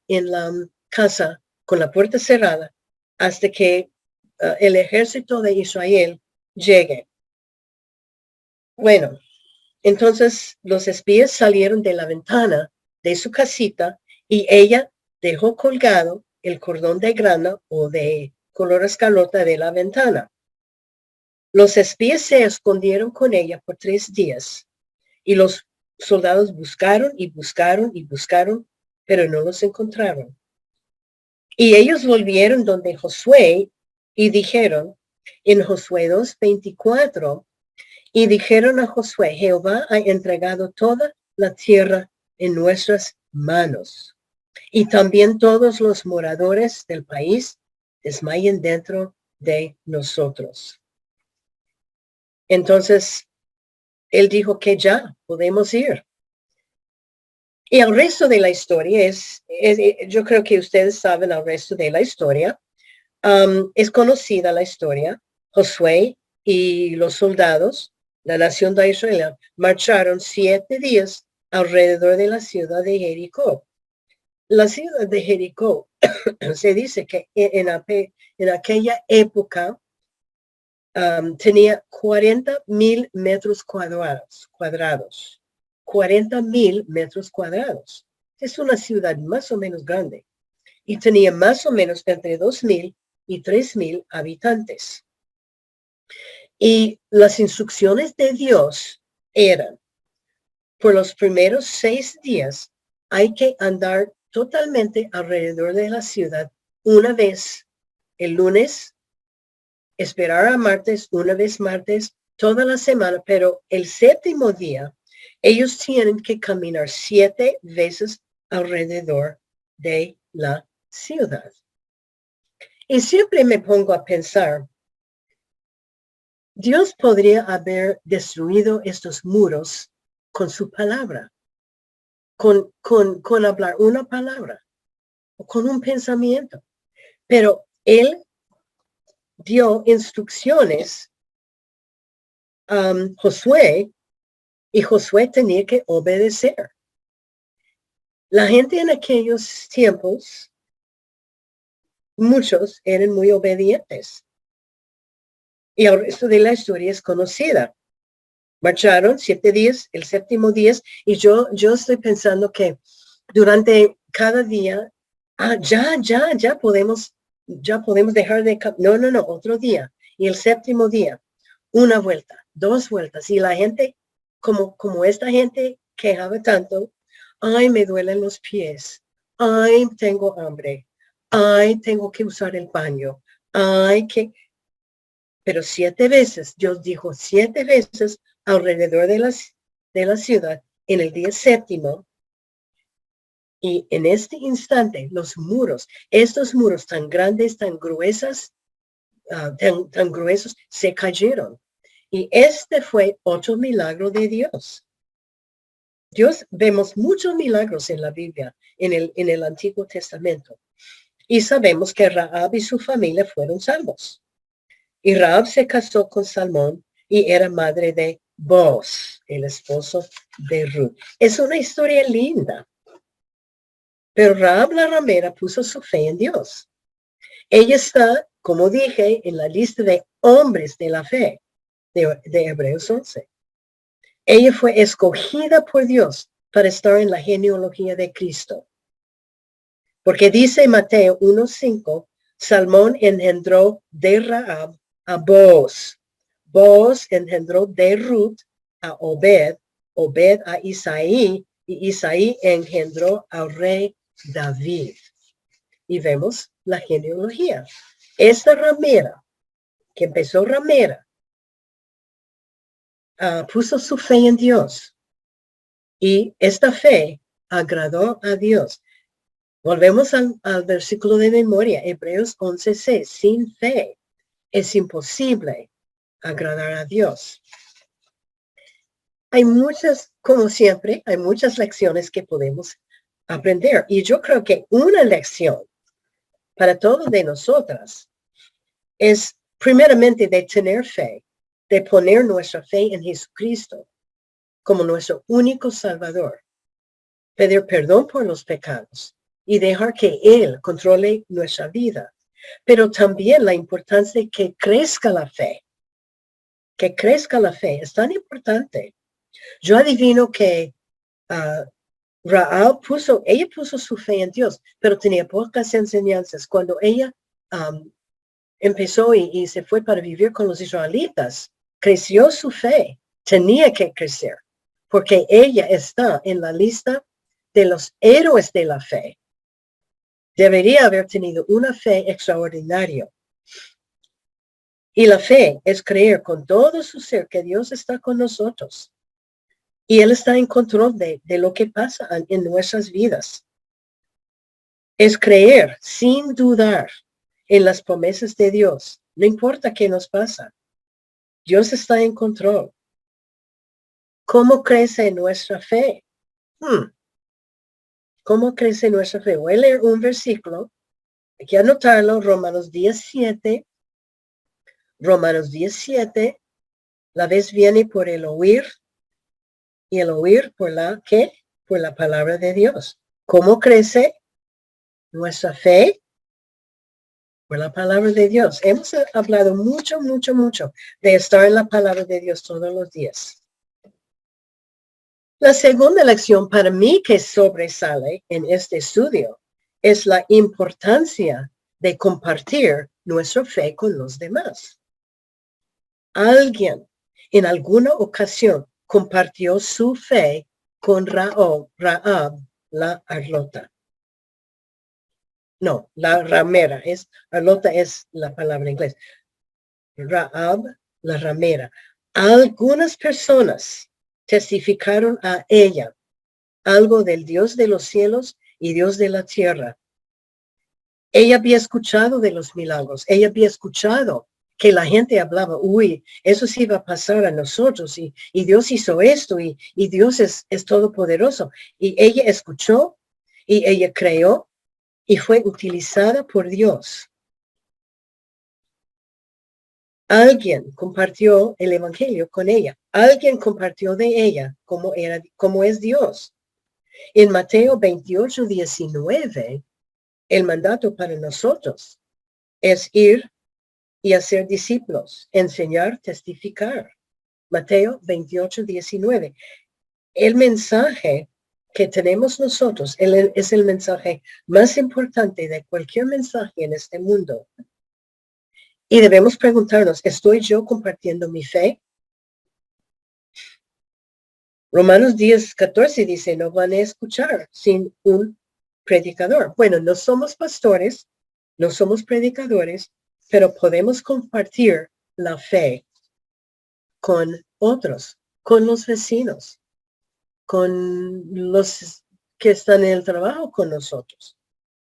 en la casa con la puerta cerrada hasta que el ejército de Israel llegue. Bueno, entonces los espías salieron de la ventana de su casita y ella dejó colgado el cordón de grana o de color escarlata de la ventana. Los espías se escondieron con ella por 3 días y los soldados buscaron y buscaron y buscaron, pero no los encontraron. Y ellos volvieron donde Josué y dijeron en Josué 2:24, y dijeron a Josué, Jehová ha entregado toda la tierra en nuestras manos. Y también todos los moradores del país desmayen dentro de nosotros. Entonces, él dijo que ya podemos ir. Y el resto de la historia yo creo que ustedes saben el resto de la historia. Es conocida la historia. Josué y los soldados, la nación de Israel, marcharon 7 días alrededor de la ciudad de Jericó. La ciudad de Jericó se dice que en aquella época tenía 40,000 metros cuadrados. 40,000 metros cuadrados. Es una ciudad más o menos grande y tenía más o menos entre 2,000 y 3,000 habitantes. Y las instrucciones de Dios eran, por los primeros 6 días, hay que andar totalmente alrededor de la ciudad una vez el lunes, esperar a martes, una vez martes, toda la semana, pero el 7º día, ellos tienen que caminar 7 veces alrededor de la ciudad. Y siempre me pongo a pensar, Dios podría haber destruido estos muros con su palabra, con hablar una palabra o con un pensamiento. Pero Él dio instrucciones a Josué y Josué tenía que obedecer. La gente en aquellos tiempos, muchos eran muy obedientes. Y el resto de la historia es conocida. Marcharon 7 días, el séptimo día, y yo estoy pensando que durante cada día, ya podemos dejar de, no, otro día. Y el séptimo día, una vuelta, 2 vueltas. Y la gente, como esta gente quejaba tanto, ay, me duelen los pies, ay, tengo hambre, ay, tengo que usar el baño, ay, pero 7 veces, Dios dijo 7 veces alrededor de la ciudad en el día séptimo. Y en este instante, estos muros tan grandes, tan gruesas, tan gruesos, se cayeron. Y este fue otro milagro de Dios. Vemos muchos milagros en la Biblia, en el Antiguo Testamento. Y sabemos que Rahab y su familia fueron salvos. Y Rahab se casó con Salmón y era madre de Boaz, el esposo de Ruth. Es una historia linda. Pero Rahab la ramera puso su fe en Dios. Ella está, como dije, en la lista de hombres de la fe de Hebreos 11. Ella fue escogida por Dios para estar en la genealogía de Cristo. Porque dice Mateo 1:5, Salmón engendró de Rahab a Boaz. Boaz engendró de Ruth a Obed, Obed a Isaí, y Isaí engendró al rey David. Y vemos la genealogía. Esta ramera, que empezó ramera, puso su fe en Dios. Y esta fe agradó a Dios. Volvemos al versículo de memoria, Hebreos 11:6. Sin fe es imposible agradar a Dios. Hay muchas, como siempre, hay muchas lecciones que podemos aprender. Y yo creo que una lección para todos de nosotras es primeramente de tener fe, de poner nuestra fe en Jesucristo como nuestro único Salvador, pedir perdón por los pecados y dejar que Él controle nuestra vida. Pero también la importancia de que crezca la fe. Que crezca la fe es tan importante. Yo adivino que Rahab puso su fe en Dios, pero tenía pocas enseñanzas. Cuando ella empezó y se fue para vivir con los israelitas, creció su fe. Tenía que crecer, porque ella está en la lista de los héroes de la fe. Debería haber tenido una fe extraordinaria. Y la fe es creer con todo su ser que Dios está con nosotros. Y Él está en control de lo que pasa en nuestras vidas. Es creer sin dudar en las promesas de Dios. No importa qué nos pasa. Dios está en control. ¿Cómo crece nuestra fe? ¿Cómo crece nuestra fe? Voy a leer un versículo. Hay que anotarlo. Romanos 17. Romanos 17. La vez viene por el oír. Y el oír por la ¿qué? Por la palabra de Dios. ¿Cómo crece nuestra fe? Por la palabra de Dios. Hemos hablado mucho de estar en la palabra de Dios todos los días. La segunda lección para mí que sobresale en este estudio es la importancia de compartir nuestra fe con los demás. Alguien en alguna ocasión compartió su fe con Rahab, la harlota. No, la ramera, harlota es la palabra en inglés. Rahab, la ramera. Algunas personas testificaron a ella algo del Dios de los cielos y Dios de la tierra. Ella había escuchado de los milagros. Ella había escuchado que la gente hablaba, uy, eso sí va a pasar a nosotros y Dios hizo esto y Dios es todopoderoso. Y ella escuchó y ella creó y fue utilizada por Dios. Alguien compartió el evangelio con ella. Alguien compartió de ella cómo es Dios. En Mateo 28:19, el mandato para nosotros es ir y hacer discípulos, enseñar, testificar. Mateo 28:19. El mensaje que tenemos nosotros es el mensaje más importante de cualquier mensaje en este mundo. Y debemos preguntarnos, ¿estoy yo compartiendo mi fe? Romanos 10:14 dice, no van a escuchar sin un predicador. Bueno, no somos pastores, no somos predicadores, pero podemos compartir la fe con otros, con los vecinos, con los que están en el trabajo con nosotros.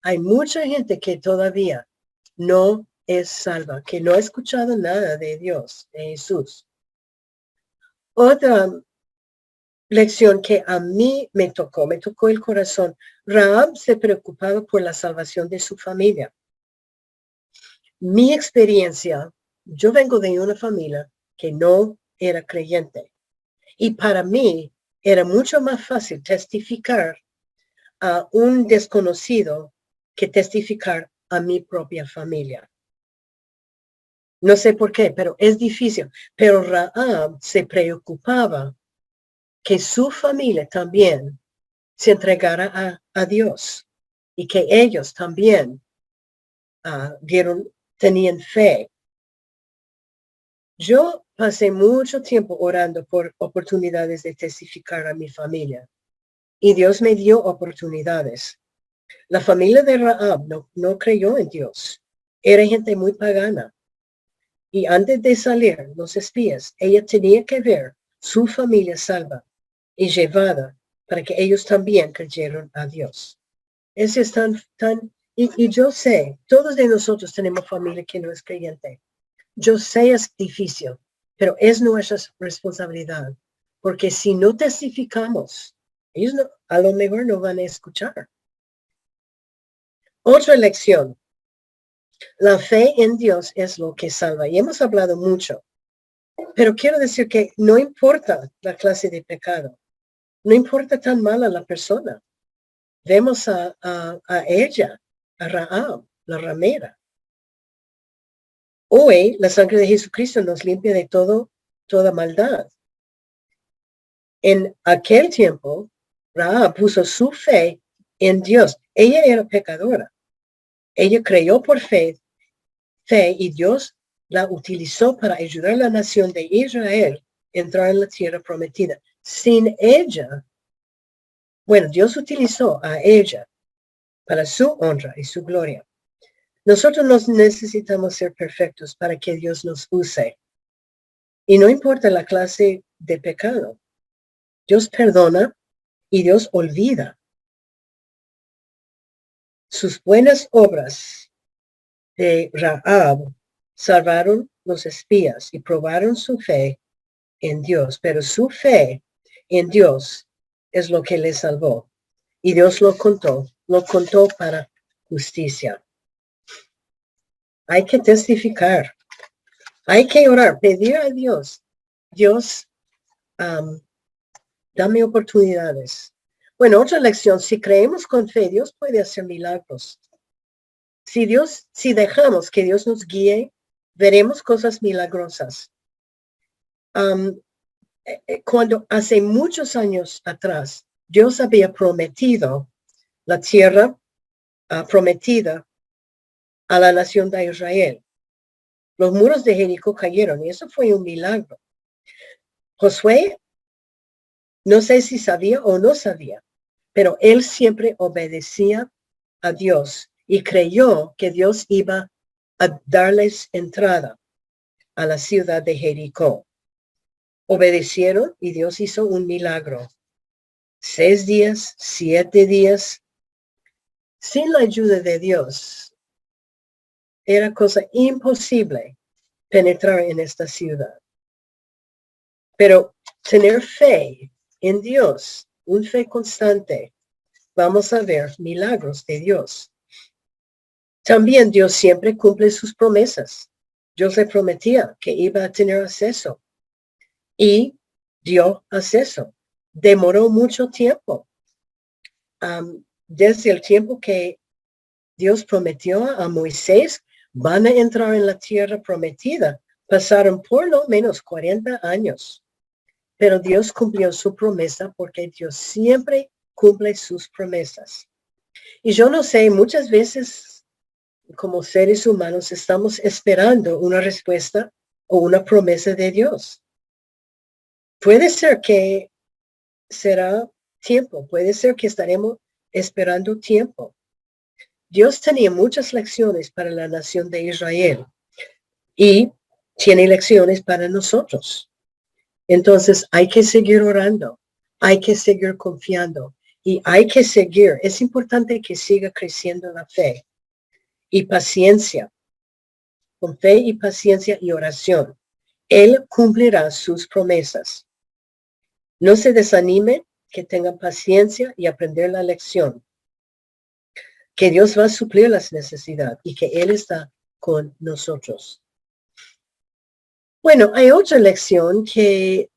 Hay mucha gente que todavía no es salva, que no ha escuchado nada de Dios, de Jesús. Otra lección que a mí me tocó el corazón. Rahab se preocupaba por la salvación de su familia. Mi experiencia, yo vengo de una familia que no era creyente. Y para mí era mucho más fácil testificar a un desconocido que testificar a mi propia familia. No sé por qué, pero es difícil. Pero Rahab se preocupaba que su familia también se entregara a Dios y que ellos también tenían fe. Yo pasé mucho tiempo orando por oportunidades de testificar a mi familia y Dios me dio oportunidades. La familia de Rahab no creyó en Dios. Era gente muy pagana. Y antes de salir, los espías, ella tenía que ver su familia salva y llevada para que ellos también creyeran a Dios. Ese es y yo sé, todos de nosotros tenemos familia que no es creyente. Yo sé es difícil, pero es nuestra responsabilidad, porque si no testificamos, ellos a lo mejor no van a escuchar. Otra lección. La fe en Dios es lo que salva. Y hemos hablado mucho. Pero quiero decir que no importa la clase de pecado. No importa tan mala la persona. Vemos a ella, a Rahab, la ramera. Hoy la sangre de Jesucristo nos limpia de toda maldad. En aquel tiempo, Rahab puso su fe en Dios. Ella era pecadora. Ella creyó por fe y Dios la utilizó para ayudar a la nación de Israel a entrar en la tierra prometida. Sin ella, bueno, Dios utilizó a ella para su honra y su gloria. Nosotros nos necesitamos ser perfectos para que Dios nos use. Y no importa la clase de pecado. Dios perdona y Dios olvida. Sus buenas obras de Rahab salvaron los espías y probaron su fe en Dios, pero su fe en Dios es lo que le salvó. Y Dios lo contó para justicia. Hay que testificar. Hay que orar, pedir a Dios. Dios, dame oportunidades. Bueno, otra lección, si creemos con fe, Dios puede hacer milagros. Si dejamos que Dios nos guíe, veremos cosas milagrosas. Cuando hace muchos años atrás, Dios había prometido la tierra prometida a la nación de Israel. Los muros de Jericó cayeron y eso fue un milagro. Josué, no sé si sabía o no sabía, pero él siempre obedecía a Dios y creyó que Dios iba a darles entrada a la ciudad de Jericó. Obedecieron y Dios hizo un milagro. 6 días, 7 días. Sin la ayuda de Dios, Era cosa imposible penetrar en esta ciudad. Pero tener fe en Dios, un fe constante, vamos a ver milagros de Dios. También Dios siempre cumple sus promesas. Dios le prometía que iba a tener acceso y dio acceso. Demoró mucho tiempo. Desde el tiempo que Dios prometió a Moisés, van a entrar en la tierra prometida. Pasaron por lo menos 40 años. Pero Dios cumplió su promesa porque Dios siempre cumple sus promesas. Y yo no sé, muchas veces como seres humanos estamos esperando una respuesta o una promesa de Dios. Puede ser que será tiempo, puede ser que estaremos esperando tiempo. Dios tenía muchas lecciones para la nación de Israel y tiene lecciones para nosotros. Entonces hay que seguir orando, hay que seguir confiando y hay que seguir. Es importante que siga creciendo la fe y paciencia. Con fe y paciencia y oración, Él cumplirá sus promesas. No se desanime, que tengan paciencia y aprender la lección. Que Dios va a suplir las necesidades y que Él está con nosotros. Bueno, hay otra lección que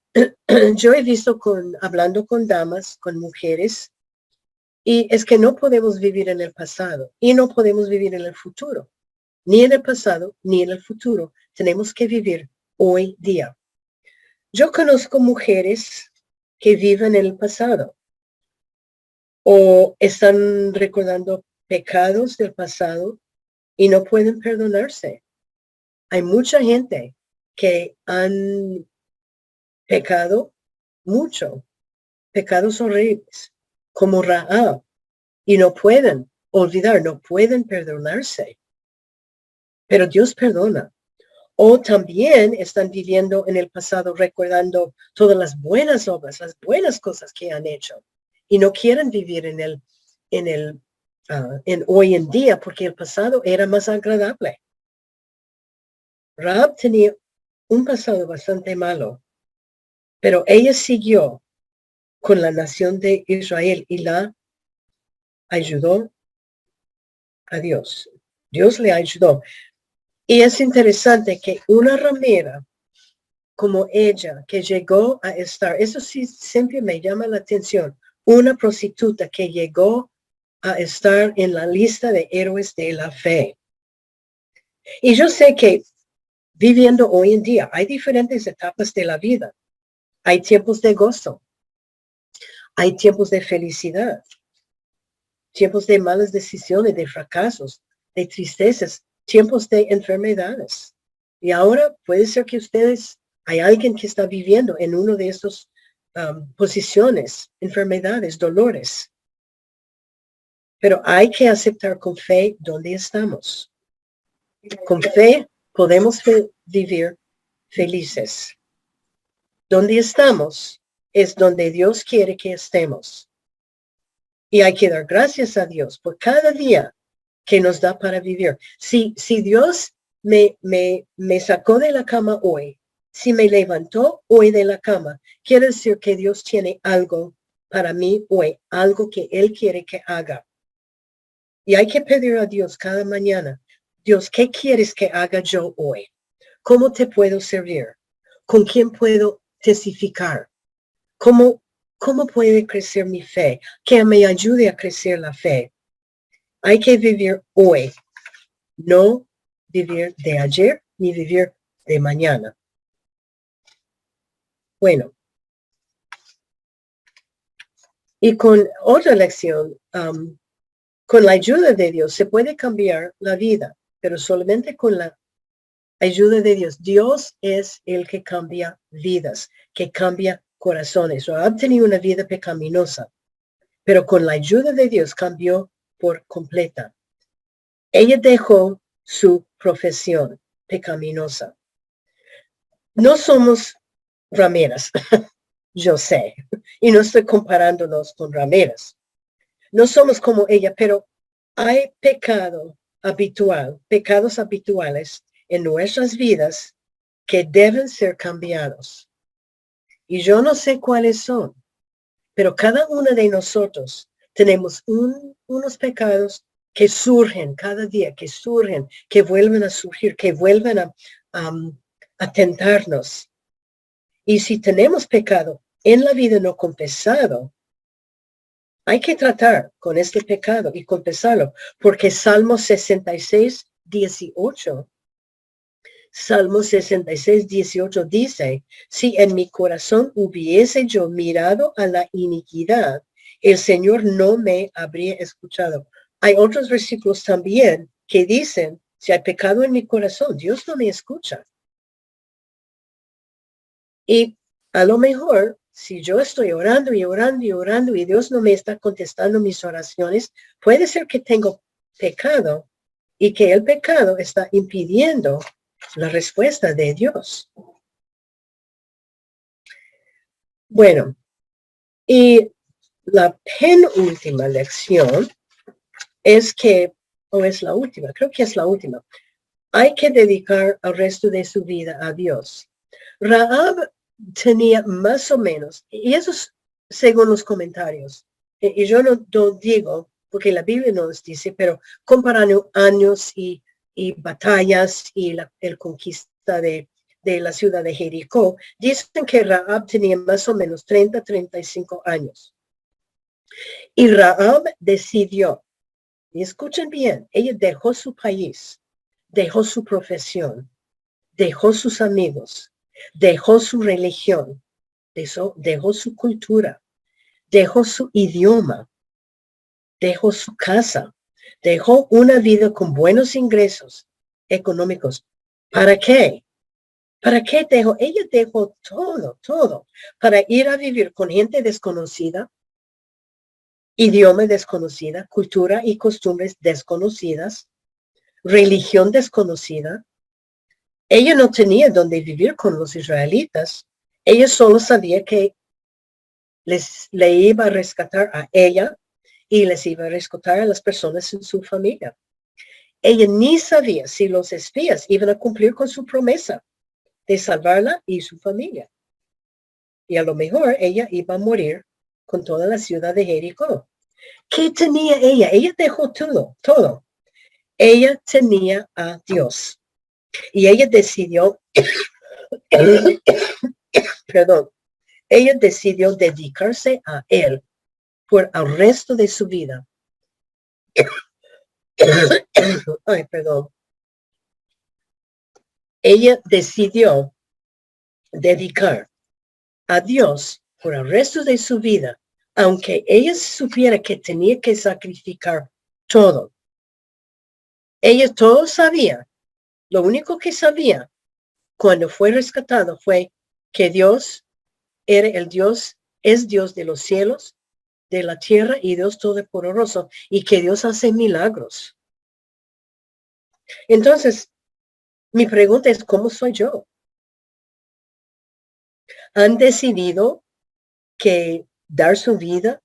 yo he visto hablando con damas, con mujeres, y es que no podemos vivir en el pasado y no podemos vivir en el futuro. Ni en el pasado, ni en el futuro. Tenemos que vivir hoy día. Yo conozco mujeres que viven en el pasado o están recordando pecados del pasado y no pueden perdonarse. Hay mucha gente que han pecado mucho, pecados horribles, como Rahab, y no pueden olvidar, no pueden perdonarse. Pero Dios perdona. O también están viviendo en el pasado recordando todas las buenas obras, las buenas cosas que han hecho. Y no quieren vivir en hoy en día porque el pasado era más agradable. Rahab tenía un pasado bastante malo, pero ella siguió con la nación de Israel y la ayudó a Dios. Dios le ayudó. Y es interesante que una ramera como ella, que llegó a estar, eso sí siempre me llama la atención, una prostituta que llegó a estar en la lista de héroes de la fe. Y yo sé que viviendo hoy en día hay diferentes etapas de la vida. Hay tiempos de gozo, hay tiempos de felicidad, tiempos de malas decisiones, de fracasos, de tristezas, tiempos de enfermedades. Y ahora puede ser que hay alguien que está viviendo en uno de estos posiciones, enfermedades, dolores. Pero hay que aceptar con fe dónde estamos. Con fe podemos vivir felices. Donde estamos es donde Dios quiere que estemos. Y hay que dar gracias a Dios por cada día que nos da para vivir. Si Dios me sacó de la cama hoy, si me levantó hoy de la cama, quiere decir que Dios tiene algo para mí hoy, algo que Él quiere que haga. Y hay que pedir a Dios cada mañana, Dios, ¿qué quieres que haga yo hoy? ¿Cómo te puedo servir? ¿Con quién puedo testificar? ¿Cómo puede crecer mi fe? Que me ayude a crecer la fe. Hay que vivir hoy, no vivir de ayer ni vivir de mañana. Bueno, y con otra lección, con la ayuda de Dios se puede cambiar la vida, pero solamente con la ayuda de Dios. Dios es el que cambia vidas, que cambia corazones. Rahab tenía una vida pecaminosa, pero con la ayuda de Dios cambió por completa. Ella dejó su profesión pecaminosa. No somos rameras, yo sé, y no estoy comparándonos con rameras. No somos como ella, pero hay pecado, habitual, pecados habituales en nuestras vidas que deben ser cambiados. Y yo no sé cuáles son, pero cada uno de nosotros tenemos unos pecados que surgen cada día, que surgen, que vuelven a surgir, que vuelven a tentarnos. Y si tenemos pecado en la vida no confesado, hay que tratar con este pecado y confesarlo, porque Salmo 66, 18, Salmo 66, 18 dice, si en mi corazón hubiese yo mirado a la iniquidad, el Señor no me habría escuchado. Hay otros versículos también que dicen, si hay pecado en mi corazón, Dios no me escucha. Y a lo mejor, si yo estoy orando y orando y orando y Dios no me está contestando mis oraciones, puede ser que tengo pecado y que el pecado está impidiendo la respuesta de Dios. Bueno, y la penúltima lección es que, o es la última, creo que es la última, hay que dedicar el resto de su vida a Dios. Rahab tenía más o menos, y eso es según los comentarios, y yo no digo, porque la Biblia no nos dice, pero comparando años y batallas y el conquista de la ciudad de Jericó, dicen que Rahab tenía más o menos 35 años. Y Rahab decidió, y escuchen bien, ella dejó su país, dejó su profesión, dejó sus amigos, dejó su religión, dejó su cultura, dejó su idioma, dejó su casa, dejó una vida con buenos ingresos económicos. ¿Para qué? ¿Para qué dejó? Ella dejó todo, para ir a vivir con gente desconocida, idioma desconocida, cultura y costumbres desconocidas, religión desconocida. Ella no tenía dónde vivir con los israelitas. Ella solo sabía que le iba a rescatar a ella y les iba a rescatar a las personas en su familia. Ella ni sabía si los espías iban a cumplir con su promesa de salvarla y su familia. Y a lo mejor ella iba a morir con toda la ciudad de Jericó. ¿Qué tenía ella? Ella dejó todo. Ella tenía a Dios. Y ella decidió, perdón, ella decidió dedicarse a Él por el resto de su vida. Ay, perdón. Ella decidió dedicar a Dios por el resto de su vida, aunque ella supiera que tenía que sacrificar todo. Ella todo sabía. Lo único que sabía cuando fue rescatado fue que Dios era el Dios, es Dios de los cielos, de la tierra y Dios todopoderoso, y que Dios hace milagros. Entonces, mi pregunta es, ¿cómo soy yo? ¿Han decidido que dar su vida?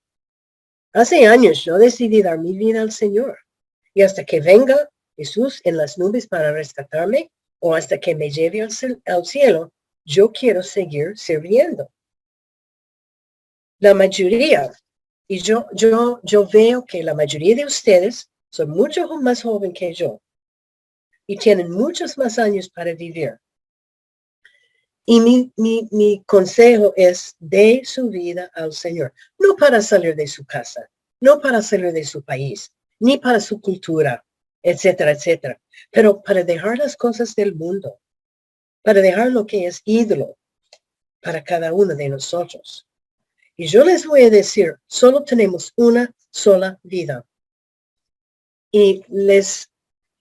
Hace años yo decidí dar mi vida al Señor. Y hasta que venga Jesús en las nubes para rescatarme, o hasta que me lleve al cielo, yo quiero seguir sirviendo. La mayoría, y yo veo que la mayoría de ustedes son mucho más jóvenes que yo y tienen muchos más años para vivir. Y mi consejo es de su vida al Señor, no para salir de su casa, no para salir de su país, ni para su cultura, etcétera, etcétera, pero para dejar las cosas del mundo, para dejar lo que es ídolo para cada uno de nosotros. Y yo les voy a decir, solo tenemos una sola vida. Y les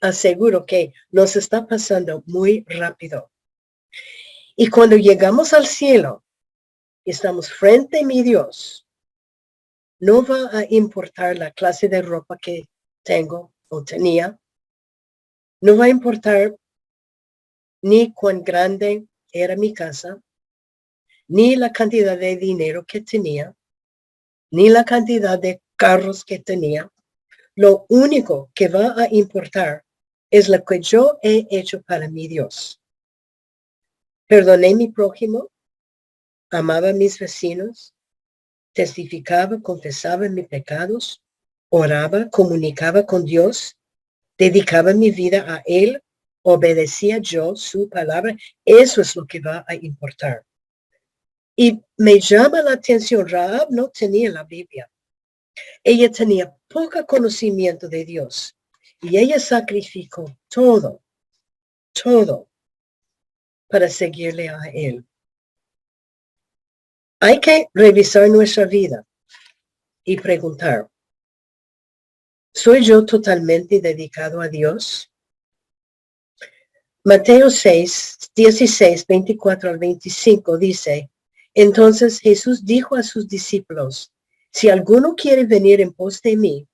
aseguro que nos está pasando muy rápido. Y cuando llegamos al cielo, estamos frente a mi Dios, no va a importar la clase de ropa que tengo o tenía. No va a importar ni cuán grande era mi casa, ni la cantidad de dinero que tenía, ni la cantidad de carros que tenía. Lo único que va a importar es lo que yo he hecho para mi Dios. Perdoné a mi prójimo, amaba a mis vecinos, testificaba, confesaba mis pecados, oraba, comunicaba con Dios, dedicaba mi vida a Él, obedecía yo su palabra. Eso es lo que va a importar. Y me llama la atención, Rahab no tenía la Biblia. Ella tenía poco conocimiento de Dios y ella sacrificó todo para seguirle a Él. Hay que revisar nuestra vida y preguntar, ¿soy yo totalmente dedicado a Dios? Mateo 6, 16, 24 al 25 dice, entonces Jesús dijo a sus discípulos, si alguno quiere venir en pos de mí,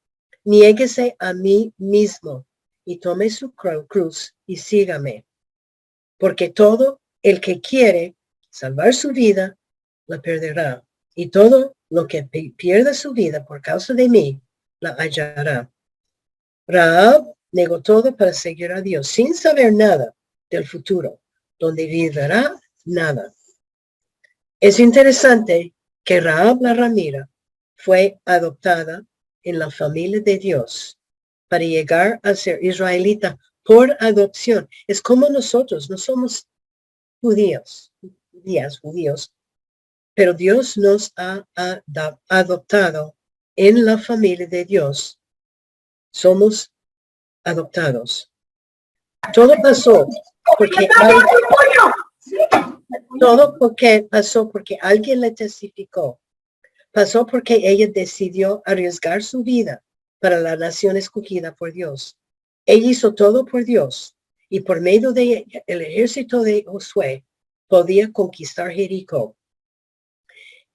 niéguese a mí mismo y tome su cruz y sígame. Porque todo el que quiere salvar su vida, la perderá. Y todo lo que pierda su vida por causa de mí, la hallará. Rahab negó todo para seguir a Dios sin saber nada del futuro, donde vivirá nada. Es interesante que Rahab la ramera fue adoptada en la familia de Dios para llegar a ser israelita por adopción. Es como nosotros, no somos judíos, pero Dios nos ha adoptado en la familia de Dios. Somos adoptados. Todo pasó porque alguien le testificó. Pasó porque ella decidió arriesgar su vida para la nación escogida por Dios. Ella hizo todo por Dios y por medio de ella, el ejército de Josué podía conquistar Jericó.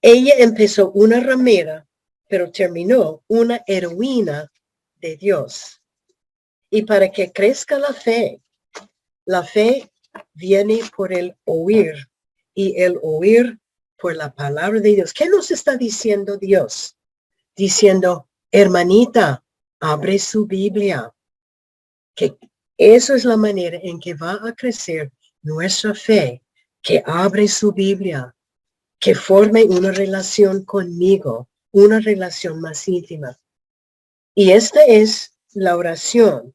Ella empezó una ramera, pero terminó una heroína de Dios. Y para que crezca la fe viene por el oír y el oír por la palabra de Dios. ¿Qué nos está diciendo Dios? Diciendo, hermanita, abre su Biblia. Que eso es la manera en que va a crecer nuestra fe, que abre su Biblia, que forme una relación conmigo, una relación más íntima. Y esta es la oración.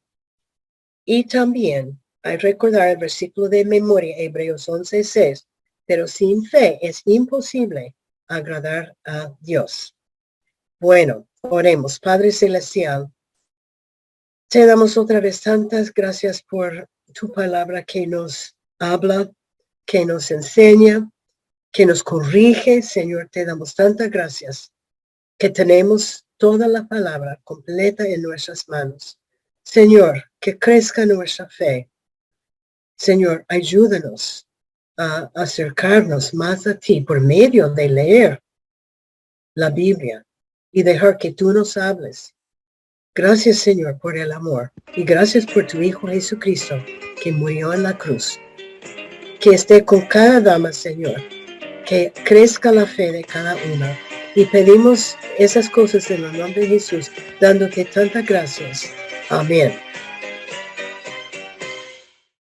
Y también hay que recordar el versículo de memoria, Hebreos 11:6, pero sin fe es imposible agradar a Dios. Bueno, oremos. Padre Celestial, te damos otra vez tantas gracias por tu palabra que nos habla, que nos enseña, que nos corrige. Señor, te damos tantas gracias que tenemos toda la palabra completa en nuestras manos. Señor, que crezca nuestra fe. Señor, ayúdanos a acercarnos más a ti por medio de leer la Biblia y dejar que tú nos hables. Gracias, Señor, por el amor y gracias por tu Hijo Jesucristo que murió en la cruz. Que esté con cada dama, Señor, que crezca la fe de cada una. Y pedimos esas cosas en el nombre de Jesús, dándote tantas gracias. Amén.